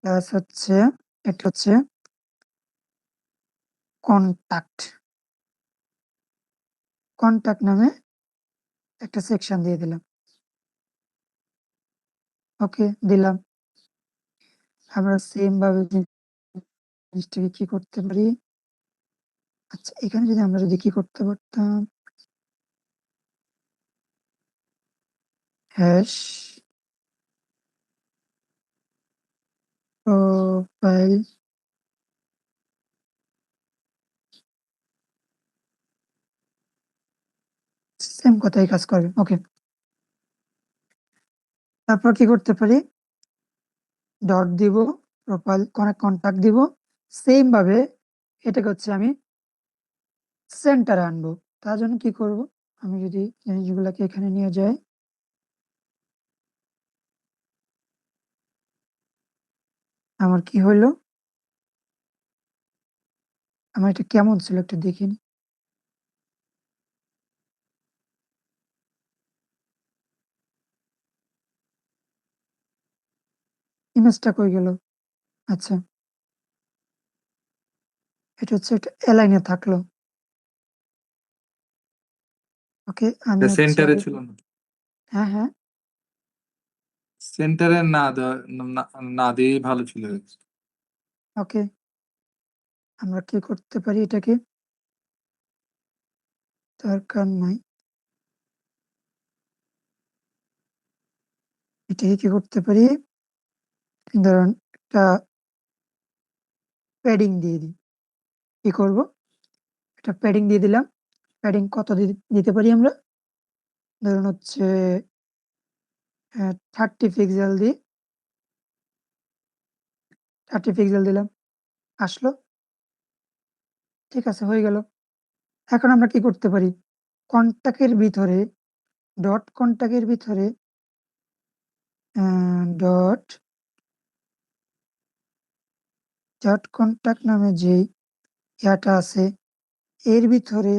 Plus হচ্ছে এটা হচ্ছে কন্টাক্ট নামে একটা সেকশন দিয়ে দিলাম। ওকে, দিলাম। আমরা সেম ভাবে জিনিসটাকে কি করতে পারি, আচ্ছা এখানে যদি আমরা কি করতে পারতাম, হ্যাশ প্রোফাইল সেম কথাই কাজ করবে। ওকে, তারপর কি করতে পারি, ডট দিব, প্রোফাইল কন্টাক্ট দিব, সেম ভাবে এটাকে হচ্ছে আমি সেন্টারে আনবো। তার জন্য কি করব, আমি যদি জিনিসগুলোকে এখানে নিয়ে যাই, আমার কি হইলো, আমার এটা কেমন ছিল একটু দেখিনি। ইমেজটা কই গেল, আচ্ছা এটা হচ্ছে একটা অ্যালাইনে থাকলো। ওকে, আমি হচ্ছে সেন্টারে ছিল না, হ্যাঁ হ্যাঁ সেন্টারে না দিয়েই ভালো ছিল। ওকে, আমরা কি করতে পারি, এটাকে দরকার নাই, এটাকে কি করতে পারি, ধরুন একটা প্যাডিং দিয়ে দিই। কি করব, একটা প্যাডিং দিয়ে দিলাম। প্যাডিং কত দিতে পারি আমরা, ধরুন হচ্ছে 30 পিক্সেল দিই, 30 পিক্সেল দিলাম, আসলো, ঠিক আছে, হয়ে গেল। এখন আমরা কি করতে পারি, কন্টাক্টের ভিতরে ডট কন্টাক্ট নামে যে ইয়াটা আছে, এর ভিতরে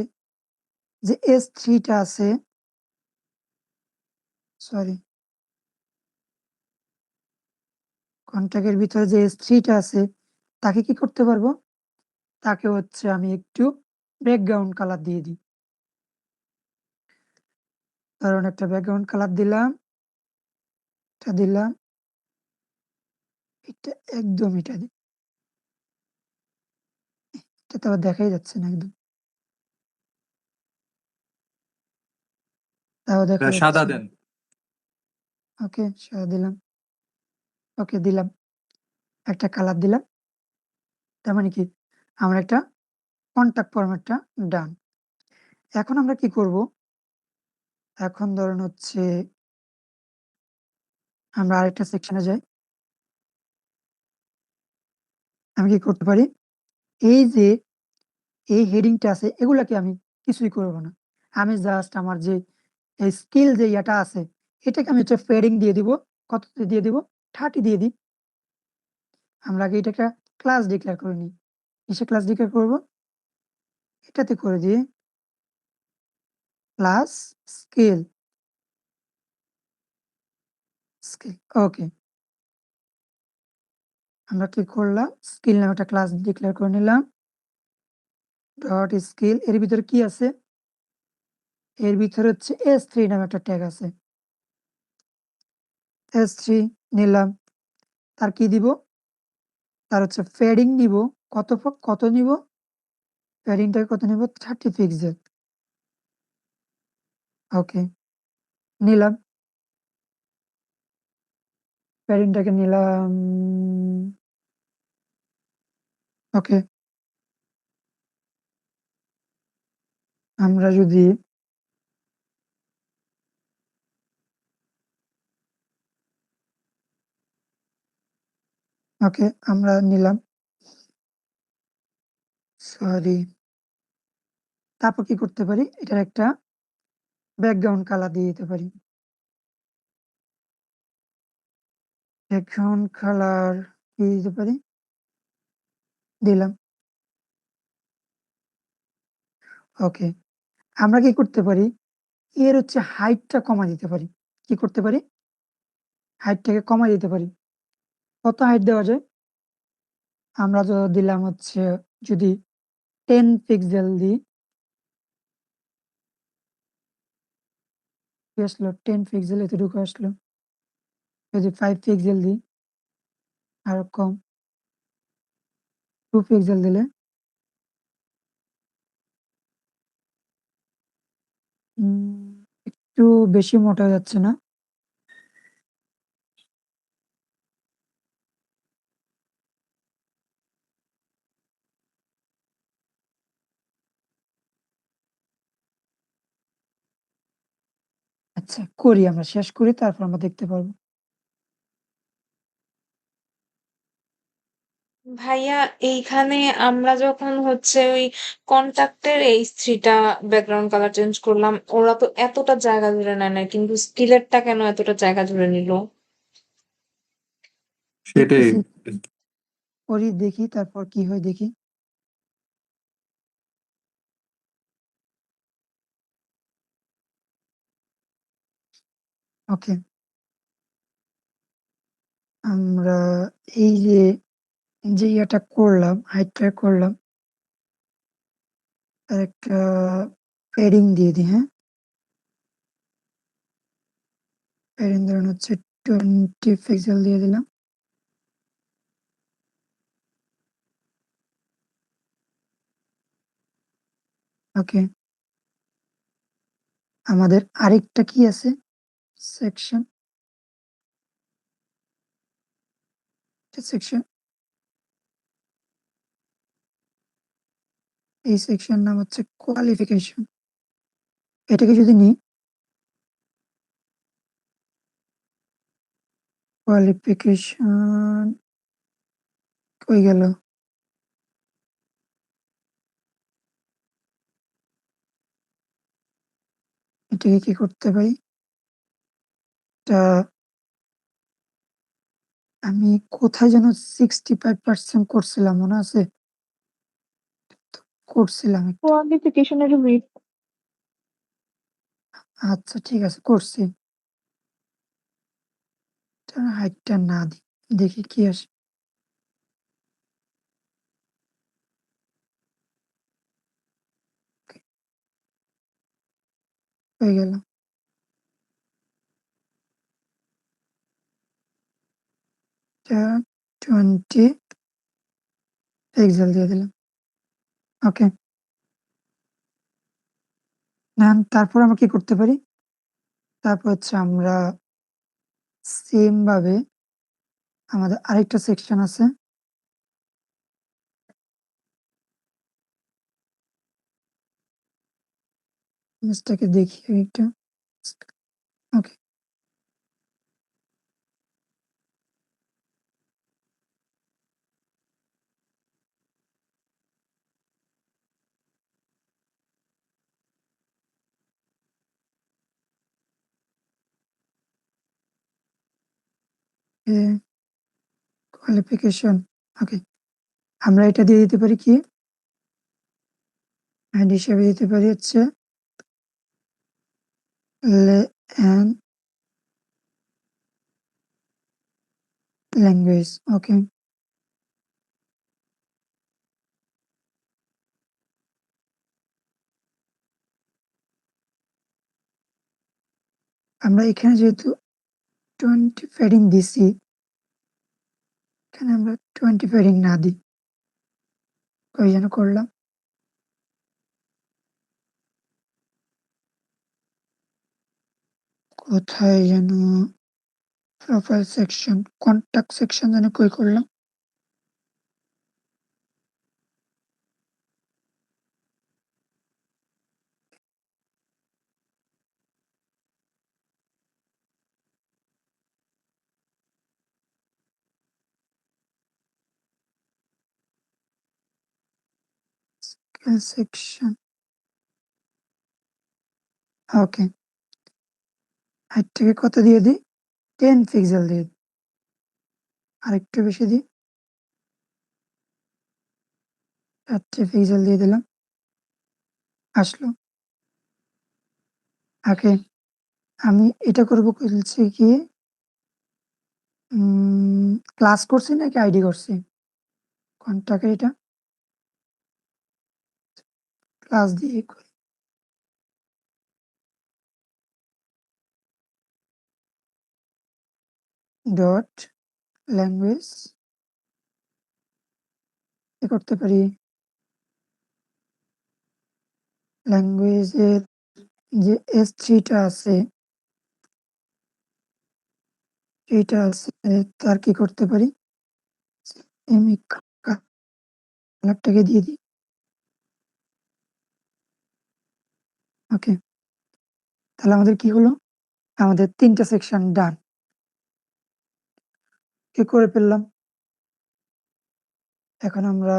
যে S3টা আছে, সরি, কন্টাক্টের ভিতরে যে S3টা আছে, তাকে কি করতে পারবো, তাকে হচ্ছে আমি একটু ব্যাকগ্রাউন্ড কালার দিয়ে দিই। কারণ একটা ব্যাকগ্রাউন্ড কালার দিলাম, এটা দিলাম, এটা একদম এটা দিই, এটা তো আবার দেখাই যাচ্ছে না একদম, তাও দেখা সাদা যাচ্ছে। দেন। ওকে, সাদা দিলাম, ওকে দিলাম, একটা কালার দিলাম। তার মানে কি, আমরা একটা কন্টাক্ট ফরম্যাটটা ডান। এখন আমরা কি করব, এখন ধরুন হচ্ছে আমরা আরেকটা সেকশনে যাই। আমি কি করতে পারি, এই যে এই হেডিংটা আছে, এগুলাকে আমি কিছুই করব না, আমি জাস্ট আমার যে স্কিল যে ইয়াটা আছে, এটাকে আমি হচ্ছে ফেডিং দিয়ে দিব। কত দিয়ে দিব, 30 দিয়ে দিই। আমরা আগে এটা একটা ক্লাস ডিক্লেয়ার করে নিই। কিসে ক্লাস ডিক্লেয়ার করব, এটাতে করে দিই প্লাস স্কেল, ওকে। আমরা কি করলাম, স্কিল নামে একটা ক্লাস ডিক্লেয়ার করে নিলাম, ডট স্কিল, এর ভিতরে কি আছে, এর ভিতরে হচ্ছে S3 নামে একটা ট্যাগ আছে, S3 নিলাম। তার কি দিব, তার হচ্ছে ফেডিং নিব, কত নিব, প্যাডিংটাকে কত নিব, 30 পিক্সেল, ওকে নিলাম, প্যাডিংটাকে নিলাম, ওকে। আমরা যদি ওকে আমরা নিলাম, সরি, তারপর কি করতে পারি, এটার একটা ব্যাকগ্রাউন্ড কালার দিয়ে দিতে পারি। ব্যাকগ্রাউন্ড কালার দিয়ে দিতে পারি, দিলাম, ওকে। আমরা কি করতে পারি, এর হচ্ছে হাইটটা কমা দিতে পারি। কি করতে পারি, হাইটটাকে কমা দিতে পারি। কত হাইট দেওয়া যায়, আমরা দিলাম হচ্ছে যদি 10 পিক্সেল দিই, কি আসলো 10 পিক্সেল এতটুকু আসলো। যদি 5 পিক্সেল দিই আরো কম, 2 পিক্সেল দিলে একটু বেশি মোটা হয়ে যাচ্ছে না? আচ্ছা করি, আমরা শেষ করি তারপর আমরা দেখতে পারবো। ভাইয়া এইখানে আমরা যখন হচ্ছে ওই কন্টাক্টের H3 টা ব্যাকগ্রাউন্ড কালার চেঞ্জ করলাম, ওরা তো এতটা জায়গা জুড়ে নেয় না, কিন্তু স্কিলেরটা কেন এতটা জায়গা জুড়ে নিল? সেটাই। দেখতেছি, করি দেখি তারপর কি হয় দেখি। ওকে, আমরা এই যে ইয়েটা করলাম, হাইটটা করলাম, আর একটা প্যাডিং দিয়ে দিই। হ্যাঁ, প্যাডিং ধরুন হচ্ছে 20 পিক্সেল দিয়ে দিলাম। ওকে, আমাদের আরেকটা কি আছে সেকশন, সেকশন, এই সেকশন নাম হচ্ছে কোয়ালিফিকেশন। এটাকে যদি নিই, কোয়ালিফিকেশন কই গেল? এটাকে কি করতে পারি? এটা আমি কোথায় যেন 65% করছিলাম, মনে আছে? করছিলাম একটা। কোয়ালিফিকেশনের উইথ আচ্ছা ঠিক আছে, করছি। হাইটটা না দিই, দেখি কি আসে। হয়ে গেল। 20 পিক্সেল দিয়ে দিলাম। ওকে, তারপর আমরা কি করতে পারি? তারপর হচ্ছে আমরা সেম ভাবে আমাদের আরেকটা সেকশন আছে, ইমেজটাকে দেখি একটা। ওকে, কোয়ালিফিকেশন। ওকে, আমরা এটা দিয়ে দিতে পারি কি, অ্যান্ড হিসেবে দিতে পারি হচ্ছে ল্যাঙ্গুয়েজ। ওকে, আমরা এখানে যেহেতু 20 প্যাডিং দিছি, এখানে আমরা 20 প্যাডিং না দিই। কই যেন করলাম, কোথায় যেন প্রোফাইল সেকশন, কন্টাক্ট সেকশন যেন কই করলাম। সেকশন। ওকে, হাইটটাকে কত দিয়ে দিই? 10 পিক্সেল দিয়ে দিই, আরেকটু বেশি দিই, 4 পিক্সেল দিয়ে দিলাম, আসলো। ওকে, আমি এটা করবো বলছি কি, ক্লাস করছি নাকি আইডি করছি? কন্টাক্ট এটা ক্লাস দিয়ে করি। ডট ল্যাঙ্গুয়েজ কি করতে পারি, ল্যাঙ্গুয়েজের যে S3টা আছে এটা আছে তার কি করতে পারি, আমি কালারটাকে দিয়ে দিই। ওকে, তাহলে আমাদের কি হলো, আমাদের 3টা সেকশন ডান। কি করে ফেললাম। এখন আমরা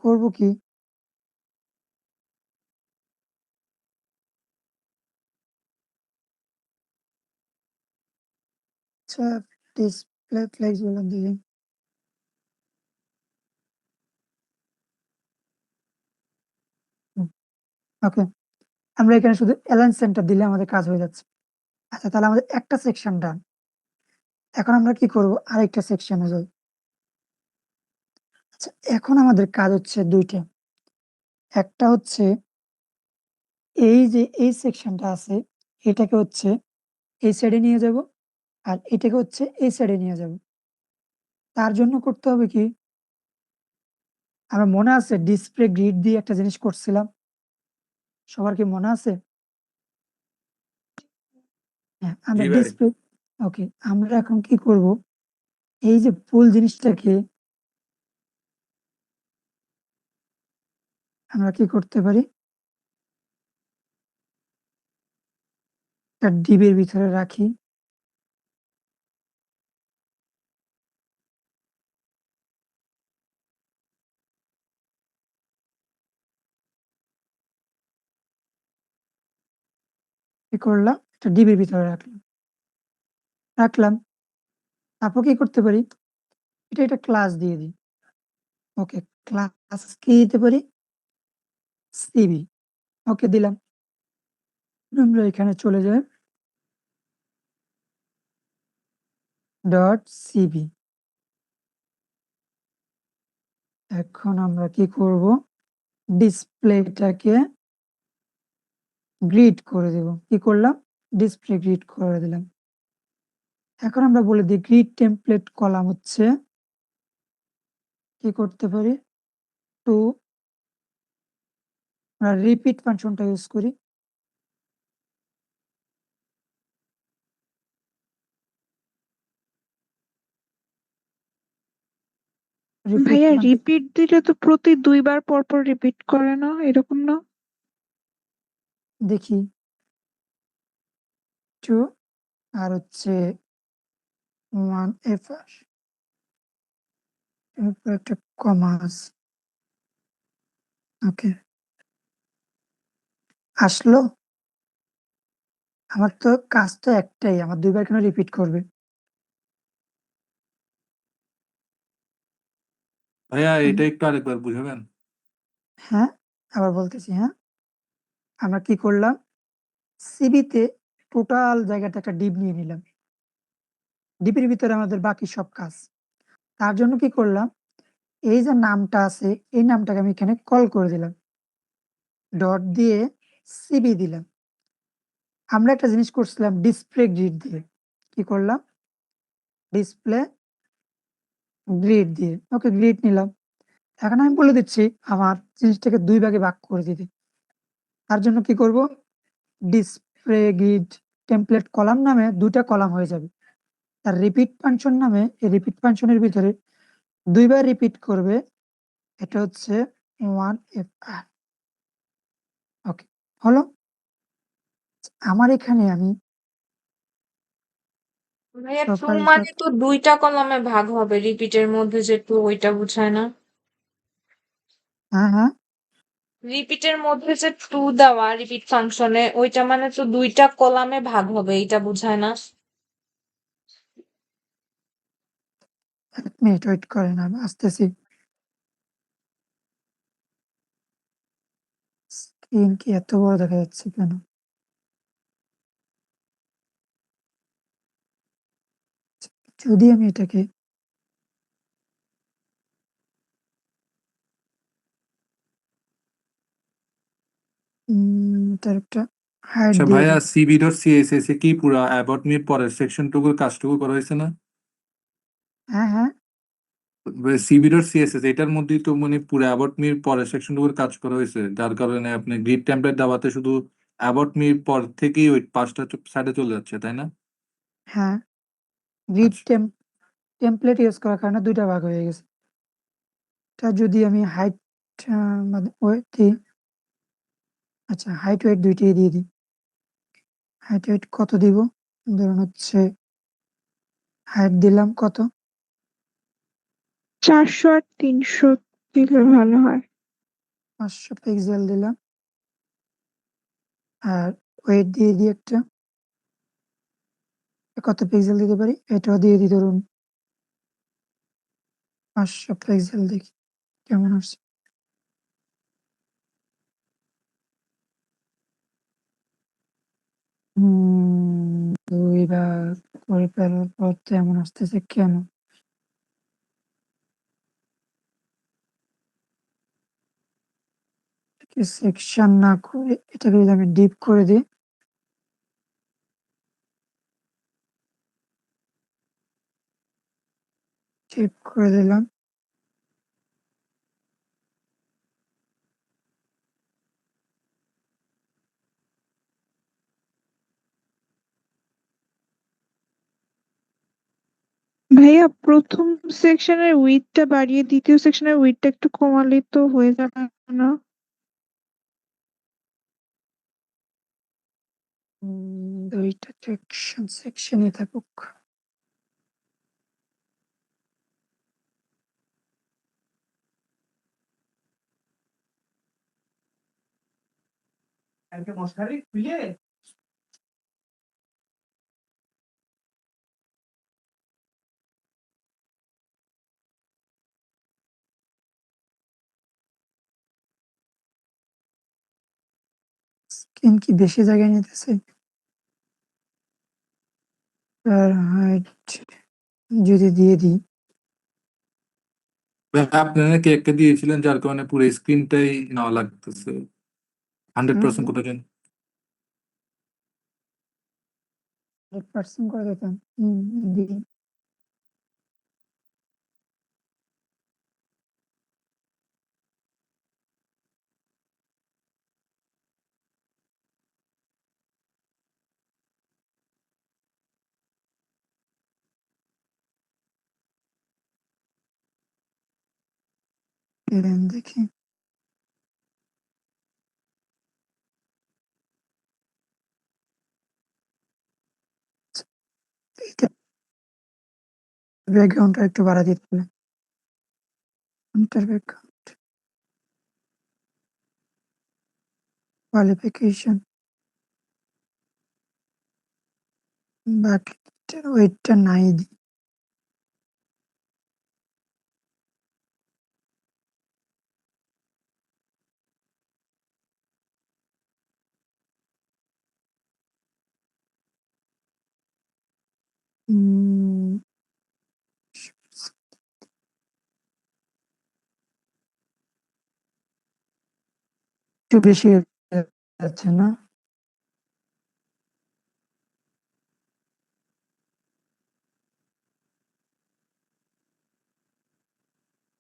করব কি, আচ্ছা ডিসপ্লে ফ্লেক্স বললাম দিকে ওকে, আমরা এখানে শুধু অ্যালাইন সেন্টার দিলে আমাদের কাজ হয়ে যাচ্ছে। আচ্ছা তাহলে আমাদের একটা সেকশন ডান। এখন আমরা কি করব, আরেকটা সেকশনে যাই। আচ্ছা এখন আমাদের কাজ হচ্ছে 2টা। একটা হচ্ছে এই যে এই সেকশনটা আছে এটাকে হচ্ছে এই সাইডে নিয়ে যাব, আর এটাকে হচ্ছে এই সাইডে নিয়ে যাব। তার জন্য করতে হবে কি, আমার মনে আছে ডিসপ্লে গ্রিড দিয়ে একটা জিনিস করছিলাম, সবার কি মনে আছে? হ্যাঁ, আমরা জি ভাই। ডিসপ্লে ওকে, আমরা এখন কি করব, এই যে ফুল জিনিসটাকে আমরা কি করতে পারি, একটা ডিবের ভিতরে রাখি। কি করলাম, একটা ডিবের ভিতরে রাখলাম। তারপর কি করতে পারি, এটা একটা ক্লাস দিয়ে দিই। ওকে, ক্লাস কি দিতে পারি, সিবি। ওকে দিলাম। আমরা এখানে চলে যাই, ডট সিবি। এখন আমরা কি করব, ডিসপ্লেটাকে গ্রিড করে দেব। কি করলাম, ডিসপ্লে গ্রিড করে দিলাম। এখন আমরা বলে দিই গ্রিড টেমপ্লেট কলাম হচ্ছে কি করতে পারি, টু, আমরা রিপিট ফাংশনটা ইউজ করি। রিপিট ভাইয়া রিপিট দিলে তো প্রতি 2 বার পর পর রিপিট করে না, এরকম না? দেখি, টু, আর হচ্ছে 1 এরপর একটা কমাস। ওকে, আসলো। আমার তো কাজ তো একটাই, আমার 2বার কেন রিপিট করবে। ভাইয়া এটা একটু আরেকবার বুঝাবেন? হ্যাঁ, আবার বলতেছি, হ্যাঁ, আমরা কি করলাম, সিবিতে টোটাল জায়গাটা একটা ডিপ নিয়ে নিলাম, ডিপের ভিতরে আমাদের বাকি সব কাজ। তার জন্য কি করলাম, এই যে নামটা আছে এই নামটাকে আমি এখানে কল করে দিলাম, ডট দিয়ে সিবি দিলাম। আমরা একটা জিনিস করছিলাম ডিসপ্লে গ্রিড দিয়ে, কি করলাম, ডিসপ্লে গ্রিড দিয়ে। ওকে, গ্রিড নিলাম। এখন আমি বলে দিচ্ছি আমার জিনিসটাকে 2 ভাগে ভাগ করে দিতে। তার জন্য কি করব, ডিসপ্লে গ্রিড টেমপ্লেট কলাম নামে 2টা কলাম হয়ে যাবে। আর রিপিট ফাংশন নামে এই রিপিট ফাংশনের ভিতরে 2বার রিপিট করবে, এটা হচ্ছে 1FR। ওকে, হলো। আমার এখানে আমি ভাইয়া টু প্রোফাইলটা, মানে তো 2টা কলামে ভাগ হবে, রিপিটের মধ্যে যে টু ওইটা বুঝায় না? হ্যাঁ হ্যাঁ, রিপিটের মধ্যে যে টু দেওয়া রিপিট ফাংশনে ওইটা মানে তো 2টা কলামে ভাগ হবে, এইটা বুঝায় না? 1 মিনিট ওয়েট করেন, আমি আসতেছি। স্ক্রিন কি এত বড় দেখা যাচ্ছে কেন? যদি আমি এটাকে তার একটা হাইট আচ্ছা দিয়ে ভাইয়া দিই। cb.css এ কি পুরা অ্যাবাউট মির পরের সেকশন টুকুর কাজটুকু করা হয়েছে না? হ্যাঁ, হ্যাঁ। cb.css এটার মধ্যেই তো মানে পুরো অ্যাবাউট মির পরের সেকশন টুকুর কাজ করা হয়েছে, যার কারণে আপনি গ্রিড টেমপ্লেট দাবাতে শুধু অ্যাবাউট মির পর থেকেই ওই পাঁচটা সাইডে চলে যাচ্ছে, তাই না? হ্যাঁ, গ্রিড আচ্ছা টেমপ্লেট ইউজ করার কারণে ২ টা ভাগ হয়ে গেছে। এটা যদি আমি হাইট মানে ওয়েট দিই, আচ্ছা হাইট ওয়েট ২ টাই দিয়ে দিই। হাইট ওয়েট কত দিব? ধরুন হচ্ছে হাইট দিলাম কত? 400 আর 300 দিলে ভালো হয়। ৫০০ পিক্সেল দিলাম। আর ওয়েট দিয়ে দিই একটা। কত পিক্সেল দিতে পারি? এটাও দিয়ে দিই ধরুন ৫০০ পিক্সেল দেখি কেমন আসছে। ২ ভাগ করে ফেলার পর তো এমন আসতেছে কেন? এটাকে সেকশন না করে এটাকে যদি আমি ডিপ করে দিই। ডিপ করে দিলাম। ভাইয়া প্রথম সেকশনের উইডথটা বাড়িয়ে দ্বিতীয় সেকশনের উইডথটা একটু কমালে তো হয়ে যাবে না? উম ২ টা সেকশনই থাকুক। স্ক্রিন কি বেশি জায়গায় নিতেছে? আর হাইট যদি দিয়ে দিই। ভাইয়া, আপনি নাকি একটা দিয়েছিলেন যার কারণে পুরো স্ক্রিনটাই নেওয়া লাগতেছে, 100% কোথায় জানি। 100% করে দিতাম। দিই। দিলেন দেখি। এটা ব্যাকগ্রাউন্ডটা একটু বাড়ায় দিতে হবে। ব্যাকগ্রাউন্ড কোয়ালিফিকেশন বাকিটার ওয়েটটা নাই দিই। উম একটু বেশি হয়ে যাচ্ছে না?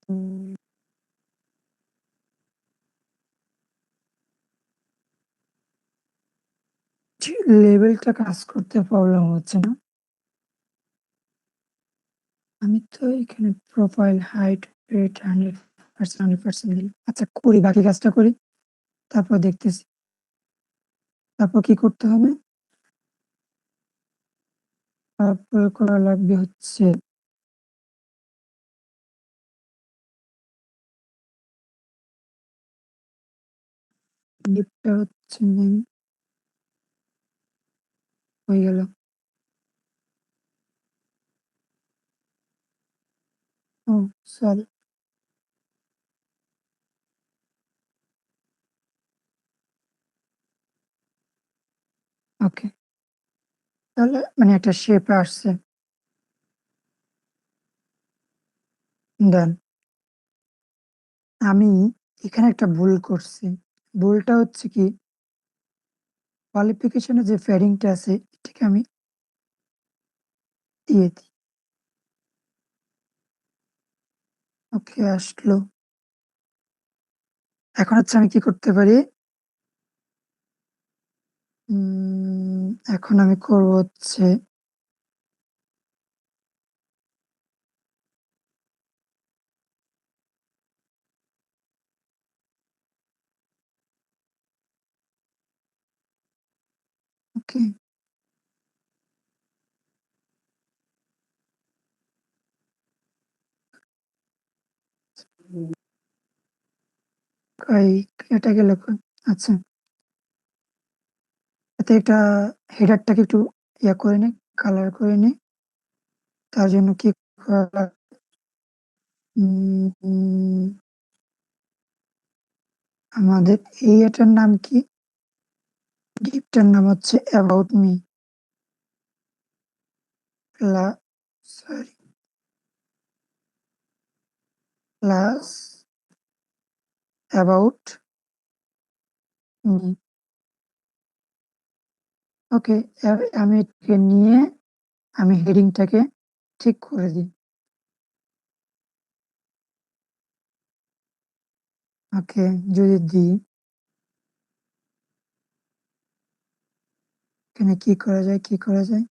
উম লেভেলটা কাজ করতে প্রবলেম হচ্ছে না? আমি তো এখানে প্রোফাইল, হাইট, ওয়েট 100% দিলাম। আচ্ছা করি, বাকি কাজটা করি। তারপর দেখতেছি। তারপর কি করতে হবে? তারপর করা লাগবে হচ্ছে ডিপটা হচ্ছে হয়ে গেল। ও সরি। ওকে। তাহলে মানে একটা শেপ আসছে। দেন আমি এখানে একটা ভুল করছি। ভুলটা হচ্ছে কি কোয়ালিফিকেশনে যে ফেডিংটা আছে এটাকে আমি দিয়ে দিই। ওকে, আসলো। এখন হচ্ছে আমি কি করতে পারি? এখন আমি করব হচ্ছে ওকে, এটা গেল কই? আচ্ছা, এতে এটা হেডারটাকে একটু ইয়া করে নি, কালার করে নি। তার জন্য কি করা লাগবে? আমাদের এই এটার নাম কি? ডিপটার নাম হচ্ছে about me. Sorry, plus about me. Okay, আমি এটাকে নিয়ে আমি হেডিংটাকে ঠিক করে দিই। ওকে, যদি দিই এখানে কি করা যায়, কি করা যায়?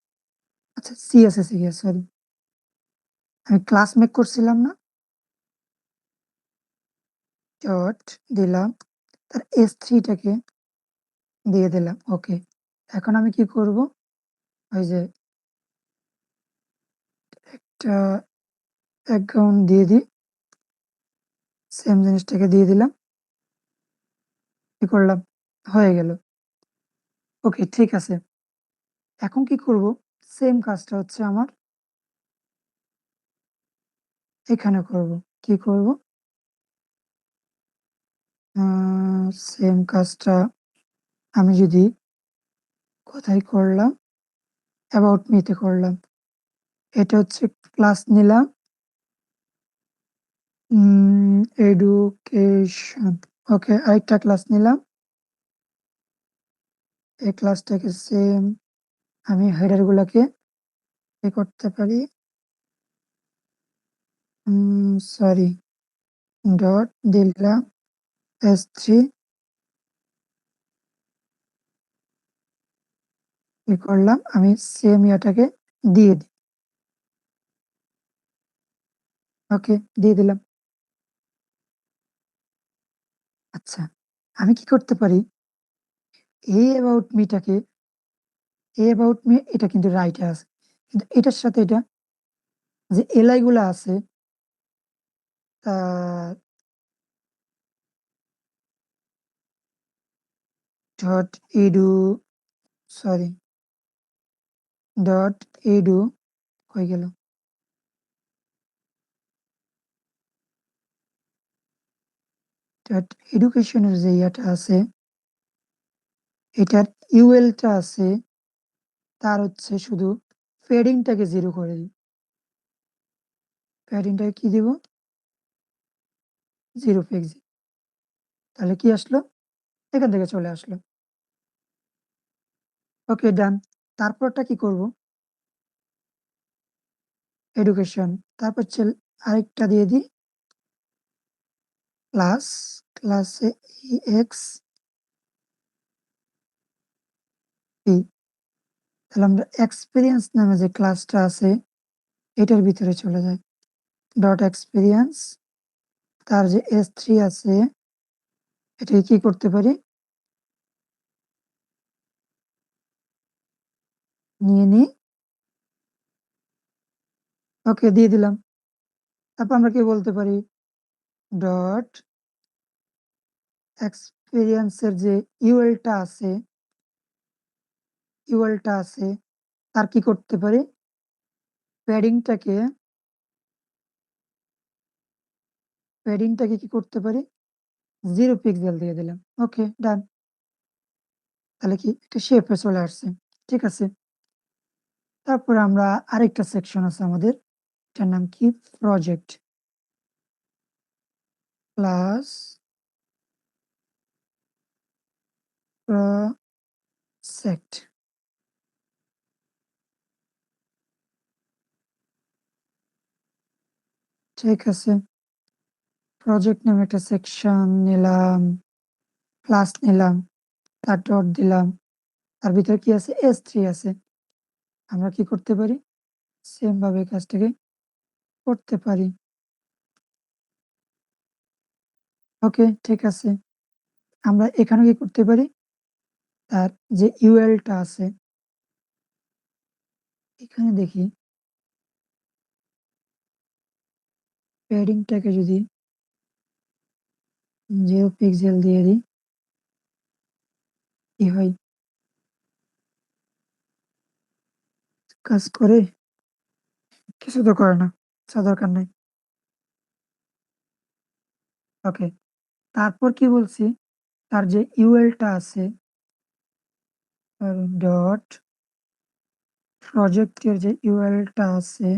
আচ্ছা, সিএসএস এ গিয়ে, সরি, আমি ক্লাস মেক করছিলাম না, ডট দিলাম, তার S3টাকে দিয়ে দিলাম। ওকে, এখন আমি কি করব? ওই যে একটা ব্যাকগ্রাউন্ড দিয়ে দিই, সেম জিনিসটাকে দিয়ে দিলাম। কি করলাম? হয়ে গেল। ওকে, ঠিক আছে। এখন কি করব? সেম কাজটা হচ্ছে আমার এখানে করব। কি করব? সেম কাজটা আমি যদি কোথায় করলাম? অ্যাবাউট মিতে করলাম। এটা হচ্ছে ক্লাস নিলাম এডুকেশন। ওকে, আরেকটা ক্লাস নিলাম। এই ক্লাসটাকে সেম আমি হেডার গুলাকে করতে পারি। সরি, ডট দিলাম S3। কি করলাম? আমি সেম ইয়াটাকে দিয়ে দিই। ওকে, দিয়ে দিলাম। আচ্ছা, আমি কি করতে পারি? এই অ্যাবাউট মিটাকে, এই অ্যাবাউট মি এটা কিন্তু রাইটে আছে, কিন্তু এটার সাথে এটা যে এলআই গুলা আছে dot edu, sorry, dot edu হয়ে গেল। ডট এডুকেশনের যে ইয়াটা আছে এটার ইউএলটা আছে, তার হচ্ছে শুধু প্যাডিংটাকে 0 করে দিই। প্যাডিংটাকে কি দিব? 0 পিক্স। তাহলে কি আসলো? এখান থেকে চলে আসলো। ওকে, ডান। তারপরটা কি করব? এডুকেশন, তারপর হচ্ছে আরেকটা দিয়ে দিই প্লাস, ক্লাসে এক্স পি। তাহলে আমরা এক্সপিরিয়েন্স নামে যে ক্লাসটা আছে এটার ভিতরে চলে যাই। ডট এক্সপিরিয়েন্স, তার যে S3 আছে এটাকে কি করতে পারি? নিয়ে নিই। ওকে, দিয়ে দিলাম। তারপর আমরা কি বলতে পারি? ডট এক্সপিরিয়েন্সের যে ইউএলটা আছে, ইউএলটা আছে তার কি করতে পারি? প্যাডিংটাকে, প্যাডিংটাকে কি করতে পারি? 0 পিক্সেল দিয়ে দিলাম। ওকে, ডান। তাহলে কি একটা শেপে চলে আসছে। ঠিক আছে। তারপরে আমরা আরেকটা সেকশন আছে আমাদের, এটার নাম কি? প্রজেক্ট। Plus set. ঠিক আছে। প্রজেক্ট নামে একটা সেকশন নিলাম, ক্লাস নিলাম, তার ডট দিলাম। তার ভিতরে কি আছে? S3 আছে। আমরা কি করতে পারি? সেম ভাবে কাজটাকে করতে পারি। ওকে, ঠিক আছে। আমরা এখানে কি করতে পারি? তার যে URL-টা আছে, এখানে দেখি প্যাডিংটাকে যদি 0 পিক্সেল দিয়ে দিই, কি হয়? কাজ করে? কিছু তো করে না। আচ্ছা, দরকার নাই। ওকে, তারপর কি বলছি? তার যে URL-টা আছে, ডট প্রজেক্টের যে URL-টা আছে,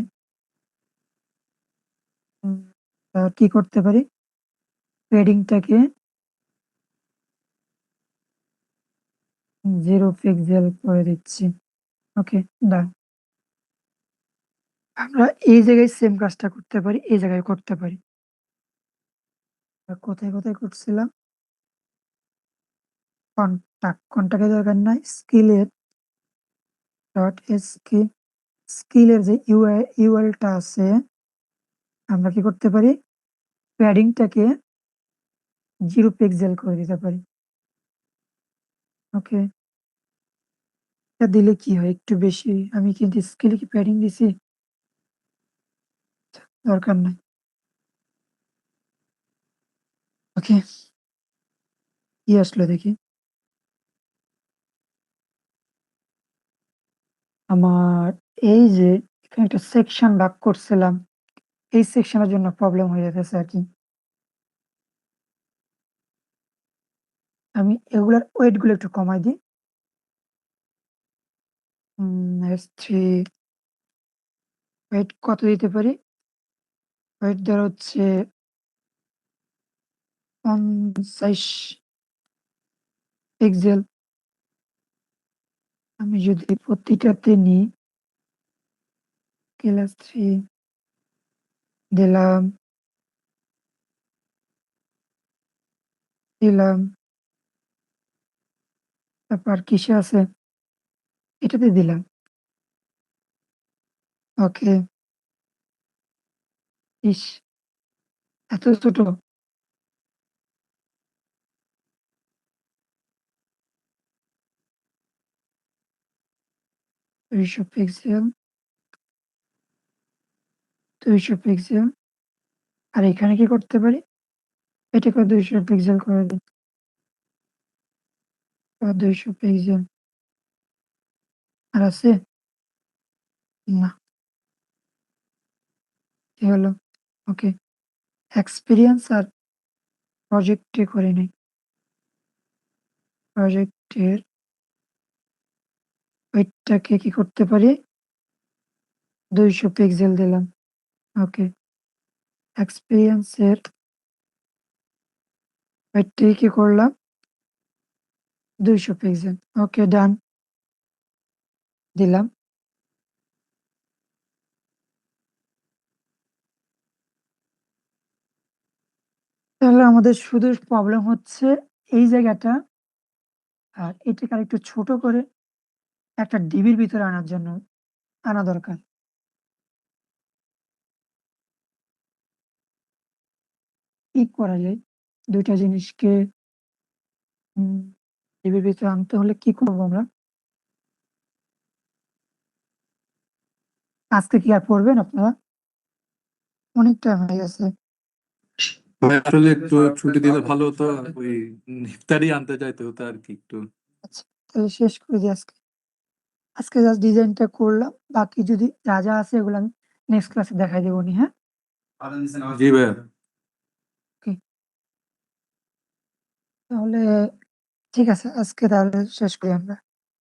কি করতে পারি? প্যাডিংটাকে 0 পিক্সেল করে দিচ্ছি। ওকে, ডান। আমরা এই জায়গায় সেম কাজটা করতে পারি, এই জায়গায় করতে পারি। কোথায় করছিলাম? কন্টাক্টের দরকার নাই। স্কিলের ডট স্কিলের যে URL-টা আছে, আমরা কি করতে পারি? প্যাডিংটাকে 0 পিক্সেল করে দিতে পারি। ওকে, এটা দিলে কি হয়? একটু বেশি। আমি কিন্তু স্কিলে কি প্যাডিং দিছি? দরকার নাই। ওকে, কি আসলো দেখি। আমার এই যে এখানে একটা সেকশন ভাগ করছিলাম, এই সেকশনের জন্য প্রবলেম হয়ে যেতেছে আরকি। আমি এগুলার ওয়েট গুলো একটু কমাই দিই। S3 ওয়েট কত দিতে পারি? ওয়েট ধরো হচ্ছে 50 পিক্সেল। আমি যদি প্রতিটাতে নিই, ক্লাস 3 দিলাম, তারপর কিসে আছে? এটাতে দিলাম। ওকে, ইস! এত ছোট? 200 পিক্সেল, 200 পিক্সেল। আর এখানে কি করতে পারি? এটাকে 200 পিক্সেল করে দিই। 200 পিক্সেল। আর আছে? না। কি হলো? ওকে, এক্সপেরিয়েন্স আর প্রজেক্টে করে নেই। প্রজেক্টের ওয়েটটাকে কি করতে পারি? 200 পিক্সেল দিলাম। ওকে, এক্সপেরিয়েন্সের ওয়েটটাকে কি করলাম? 200 পিক্সেল। ওকে, ডান। দিলাম। তাহলে আমাদের শুধু প্রবলেম হচ্ছে এই জায়গাটা, আর এটাকে আরেকটু ছোট করে একটা ডিবির ভিতরে আনা দরকার। কি করা যায়? ২ টা জিনিসকে ডিবির ভিতরে আনতে হলে কি করব আমরা? আজকে কি আর পড়বেন আপনারা? অনেক টাইম হয়ে গেছে। ভাই আসলে একটু ছুটি দিলে ভালো হতো। ওই ইফতারি আনতে চাইতে হতো আরকি একটু। আচ্ছা, তাহলে শেষ করে দিই আজকে। আজকে জাস্ট ডিজাইনটা করলাম। বাকি যদি যা আছে এগুলো আমি নেক্সট ক্লাসে দেখাই দেবনি, হ্যাঁ? জি ভাইয়া। ওকে। তাহলে ঠিক আছে, আজকে তাহলে শেষ করি আমরা।